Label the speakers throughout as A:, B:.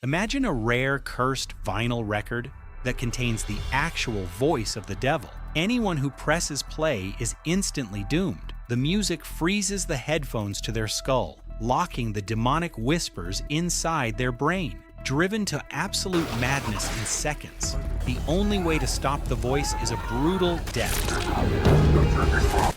A: Imagine a rare, cursed vinyl record that contains the actual voice of the devil. Anyone who presses play is instantly doomed. The music freezes the headphones to their skull, locking the demonic whispers inside their brain. Driven to absolute madness in seconds, the only way to stop the voice is a brutal death.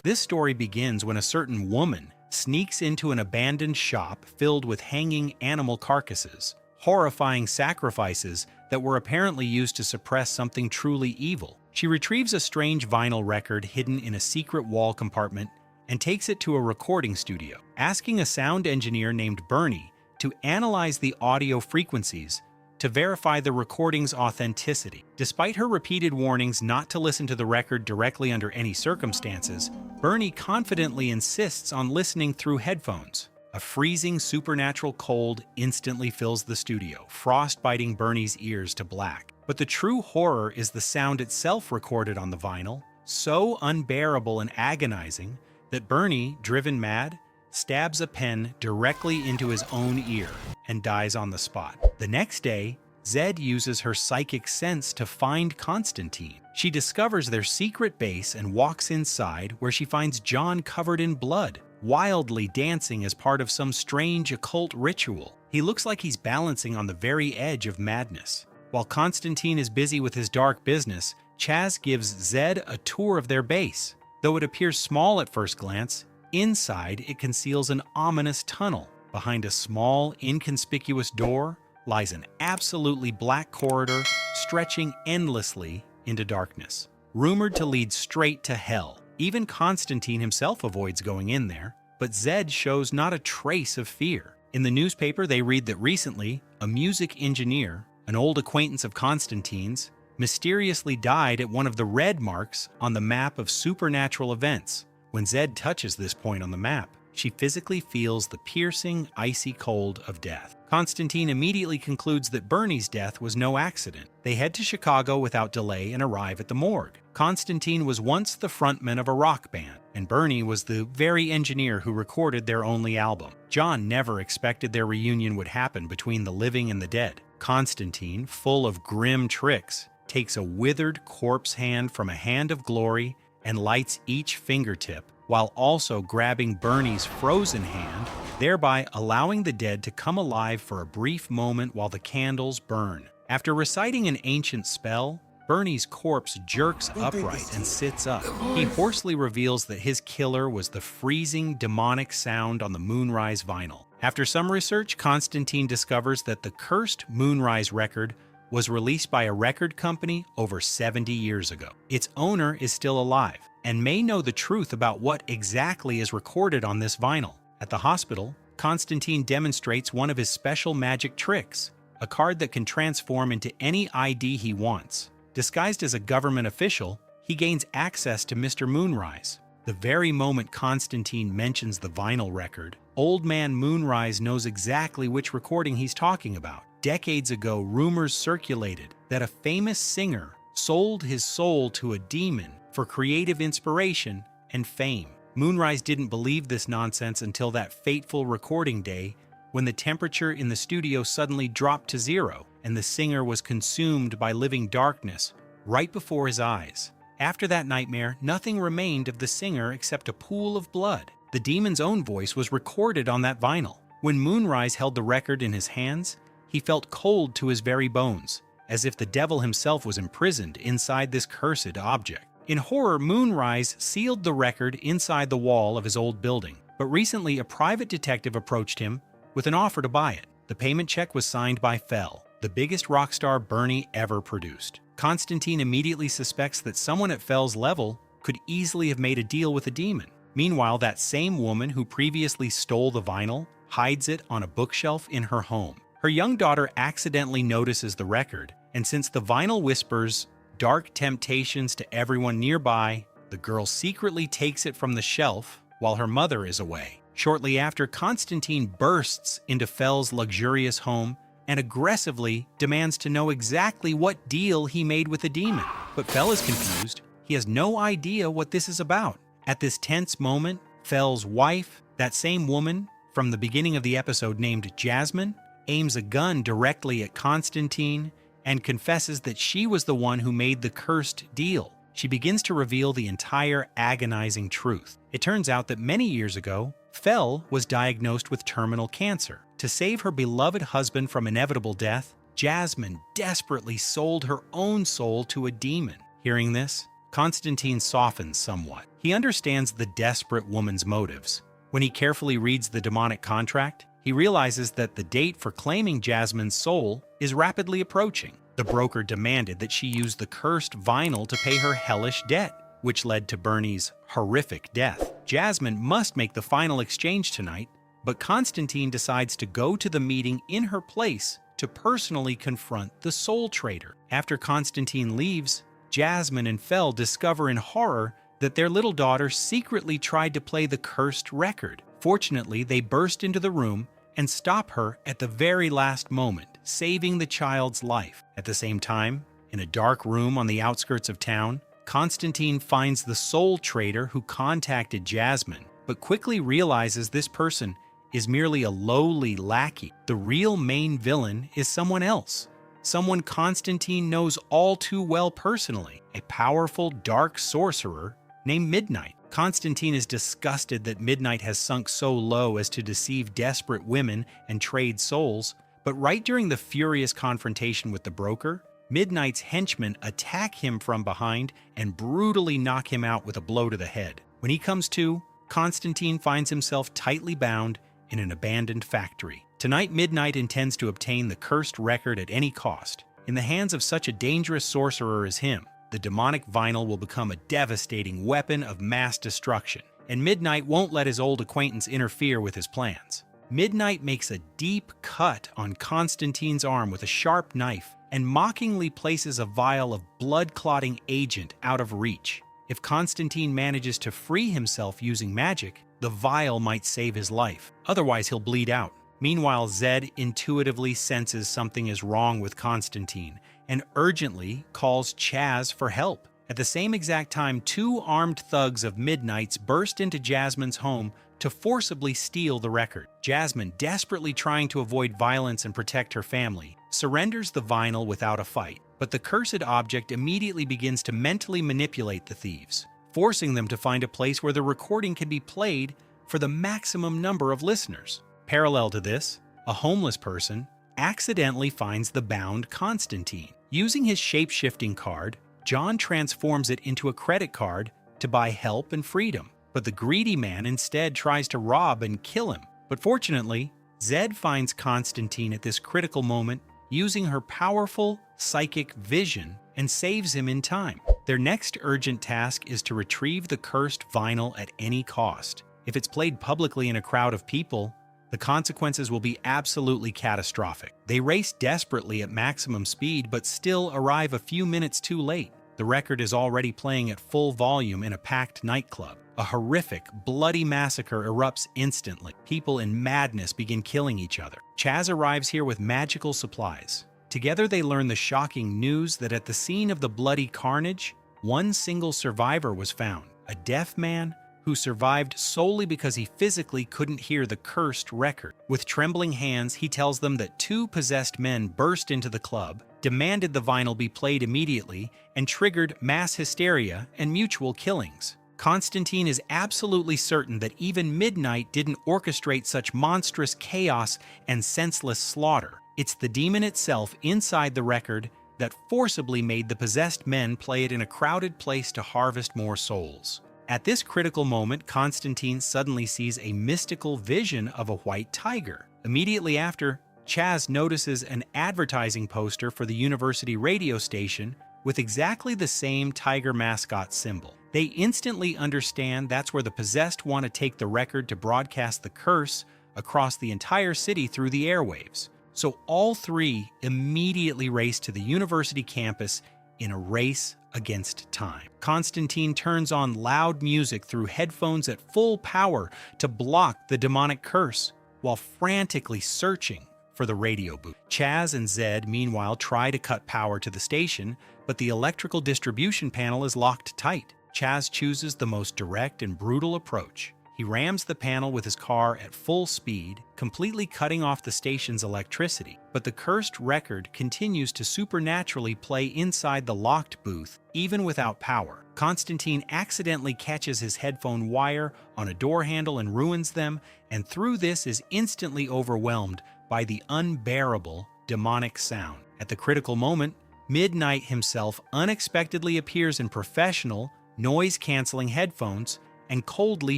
A: This story begins when a certain woman sneaks into an abandoned shop filled with hanging animal carcasses, horrifying sacrifices that were apparently used to suppress something truly evil. She retrieves a strange vinyl record hidden in a secret wall compartment and takes it to a recording studio, asking a sound engineer named Bernie to analyze the audio frequencies to verify the recording's authenticity. Despite her repeated warnings not to listen to the record directly under any circumstances, Bernie confidently insists on listening through headphones. A freezing supernatural cold instantly fills the studio, frostbiting Bernie's ears to black. But the true horror is the sound itself recorded on the vinyl, so unbearable and agonizing that Bernie, driven mad, stabs a pen directly into his own ear and dies on the spot. The next day, Zed uses her psychic sense to find Constantine. She discovers their secret base and walks inside, where she finds John covered in blood, wildly dancing as part of some strange occult ritual. He looks like he's balancing on the very edge of madness. While Constantine is busy with his dark business, Chaz gives Zed a tour of their base. Though it appears small at first glance, inside it conceals an ominous tunnel. Behind a small, inconspicuous door lies an absolutely black corridor stretching endlessly into darkness, rumored to lead straight to hell. Even Constantine himself avoids going in there, but Zed shows not a trace of fear. In the newspaper, they read that recently, a music engineer, an old acquaintance of Constantine's, mysteriously died at one of the red marks on the map of supernatural events. When Zed touches this point on the map, she physically feels the piercing, icy cold of death. Constantine immediately concludes that Bernie's death was no accident. They head to Chicago without delay and arrive at the morgue. Constantine was once the frontman of a rock band, and Bernie was the very engineer who recorded their only album. John never expected their reunion would happen between the living and the dead. Constantine, full of grim tricks, takes a withered corpse hand from a hand of glory and lights each fingertip, while also grabbing Bernie's frozen hand, thereby allowing the dead to come alive for a brief moment while the candles burn. After reciting an ancient spell, Bernie's corpse jerks upright and sits up. He hoarsely reveals that his killer was the freezing, demonic sound on the Moonrise vinyl. After some research, Constantine discovers that the cursed Moonrise record was released by a record company over 70 years ago. Its owner is still alive and may know the truth about what exactly is recorded on this vinyl. At the hospital, Constantine demonstrates one of his special magic tricks, a card that can transform into any ID he wants. Disguised as a government official, he gains access to Mr. Moonrise. The very moment Constantine mentions the vinyl record, Old Man Moonrise knows exactly which recording he's talking about. Decades ago, rumors circulated that a famous singer sold his soul to a demon for creative inspiration and fame. Moonrise didn't believe this nonsense until that fateful recording day when the temperature in the studio suddenly dropped to zero and the singer was consumed by living darkness right before his eyes. After that nightmare, nothing remained of the singer except a pool of blood. The demon's own voice was recorded on that vinyl. When Moonrise held the record in his hands, he felt cold to his very bones, as if the devil himself was imprisoned inside this cursed object. In horror, Moonrise sealed the record inside the wall of his old building, but recently a private detective approached him with an offer to buy it. The payment check was signed by Fell, the biggest rock star Bernie ever produced. Constantine immediately suspects that someone at Fell's level could easily have made a deal with a demon. Meanwhile, that same woman who previously stole the vinyl hides it on a bookshelf in her home. Her young daughter accidentally notices the record, and since the vinyl whispers dark temptations to everyone nearby, the girl secretly takes it from the shelf while her mother is away. Shortly after, Constantine bursts into Fell's luxurious home and aggressively demands to know exactly what deal he made with the demon. But Fell is confused. He has no idea what this is about. At this tense moment, Fell's wife, that same woman from the beginning of the episode named Jasmine, aims a gun directly at Constantine, and confesses that she was the one who made the cursed deal. She begins to reveal the entire agonizing truth. It turns out that many years ago, Fel was diagnosed with terminal cancer. To save her beloved husband from inevitable death, Jasmine desperately sold her own soul to a demon. Hearing this, Constantine softens somewhat. He understands the desperate woman's motives. When he carefully reads the demonic contract, he realizes that the date for claiming Jasmine's soul is rapidly approaching. The broker demanded that she use the cursed vinyl to pay her hellish debt, which led to Bernie's horrific death. Jasmine must make the final exchange tonight, but Constantine decides to go to the meeting in her place to personally confront the soul trader. After Constantine leaves, Jasmine and Fel discover in horror that their little daughter secretly tried to play the cursed record. Fortunately, they burst into the room and stop her at the very last moment, saving the child's life. At the same time, in a dark room on the outskirts of town, Constantine finds the soul trader who contacted Jasmine, but quickly realizes this person is merely a lowly lackey. The real main villain is someone else, someone Constantine knows all too well personally, a powerful dark sorcerer named Midnight. Constantine is disgusted that Midnight has sunk so low as to deceive desperate women and trade souls, but right during the furious confrontation with the broker, Midnight's henchmen attack him from behind and brutally knock him out with a blow to the head. When he comes to, Constantine finds himself tightly bound in an abandoned factory. Tonight, Midnight intends to obtain the cursed record at any cost. In the hands of such a dangerous sorcerer as him, the demonic vinyl will become a devastating weapon of mass destruction, and Midnight won't let his old acquaintance interfere with his plans. Midnight makes a deep cut on Constantine's arm with a sharp knife and mockingly places a vial of blood-clotting agent out of reach. If Constantine manages to free himself using magic, the vial might save his life. Otherwise, he'll bleed out. Meanwhile, Zed intuitively senses something is wrong with Constantine and urgently calls Chaz for help. At the same exact time, two armed thugs of Midnight's burst into Jasmine's home to forcibly steal the record. Jasmine, desperately trying to avoid violence and protect her family, surrenders the vinyl without a fight. But the cursed object immediately begins to mentally manipulate the thieves, forcing them to find a place where the recording can be played for the maximum number of listeners. Parallel to this, a homeless person accidentally finds the bound Constantine. Using his shape-shifting card, John transforms it into a credit card to buy help and freedom. But the greedy man instead tries to rob and kill him. But fortunately, Zed finds Constantine at this critical moment using her powerful psychic vision and saves him in time. Their next urgent task is to retrieve the cursed vinyl at any cost. If it's played publicly in a crowd of people, the consequences will be absolutely catastrophic. They race desperately at maximum speed but still arrive a few minutes too late. The record is already playing at full volume in a packed nightclub. A horrific, bloody massacre erupts instantly. People in madness begin killing each other. Chaz arrives here with magical supplies. Together they learn the shocking news that at the scene of the bloody carnage, one single survivor was found, a deaf man who survived solely because he physically couldn't hear the cursed record. With trembling hands, he tells them that two possessed men burst into the club, demanded the vinyl be played immediately, and triggered mass hysteria and mutual killings. Constantine is absolutely certain that even Midnight didn't orchestrate such monstrous chaos and senseless slaughter. It's the demon itself inside the record that forcibly made the possessed men play it in a crowded place to harvest more souls. At this critical moment, Constantine suddenly sees a mystical vision of a white tiger. Immediately after, Chaz notices an advertising poster for the university radio station with exactly the same tiger mascot symbol. They instantly understand that's where the possessed want to take the record to broadcast the curse across the entire city through the airwaves. So all three immediately race to the university campus in a race against time. Constantine turns on loud music through headphones at full power to block the demonic curse, while frantically searching for the radio booth. Chaz and Zed, meanwhile, try to cut power to the station, but the electrical distribution panel is locked tight. Chaz chooses the most direct and brutal approach. He rams the panel with his car at full speed, completely cutting off the station's electricity. But the cursed record continues to supernaturally play inside the locked booth, even without power. Constantine accidentally catches his headphone wire on a door handle and ruins them, and through this is instantly overwhelmed by the unbearable, demonic sound. At the critical moment, Midnight himself unexpectedly appears in professional, noise-canceling headphones and coldly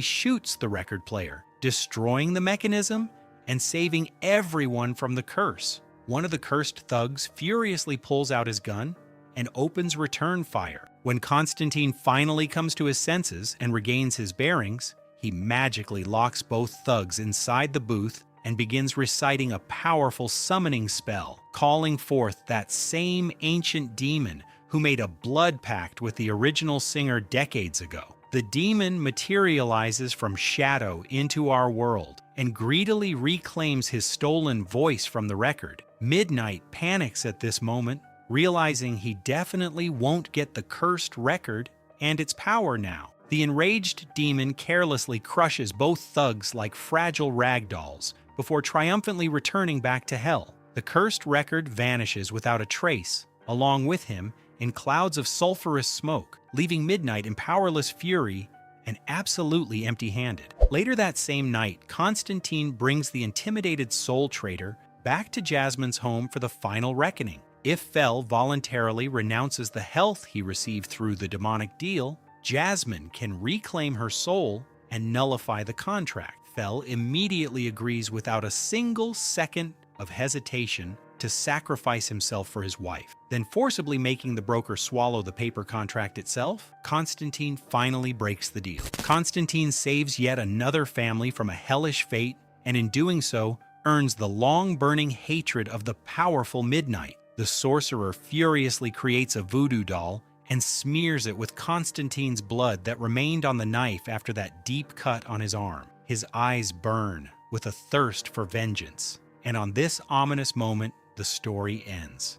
A: shoots the record player, destroying the mechanism and saving everyone from the curse. One of the cursed thugs furiously pulls out his gun and opens return fire. When Constantine finally comes to his senses and regains his bearings, he magically locks both thugs inside the booth and begins reciting a powerful summoning spell, calling forth that same ancient demon who made a blood pact with the original singer decades ago. The demon materializes from shadow into our world and greedily reclaims his stolen voice from the record. Midnight panics at this moment, realizing he definitely won't get the cursed record and its power now. The enraged demon carelessly crushes both thugs like fragile rag dolls before triumphantly returning back to hell. The cursed record vanishes without a trace, along with him in clouds of sulfurous smoke, leaving Midnight in powerless fury and absolutely empty-handed. Later that same night, Constantine brings the intimidated soul trader back to Jasmine's home for the final reckoning. If Fel voluntarily renounces the health he received through the demonic deal, Jasmine can reclaim her soul and nullify the contract. Fel immediately agrees without a single second of hesitation to sacrifice himself for his wife. Then forcibly making the broker swallow the paper contract itself, Constantine finally breaks the deal. Constantine saves yet another family from a hellish fate, and in doing so, earns the long-burning hatred of the powerful Midnight. The sorcerer furiously creates a voodoo doll and smears it with Constantine's blood that remained on the knife after that deep cut on his arm. His eyes burn with a thirst for vengeance, and on this ominous moment, the story ends.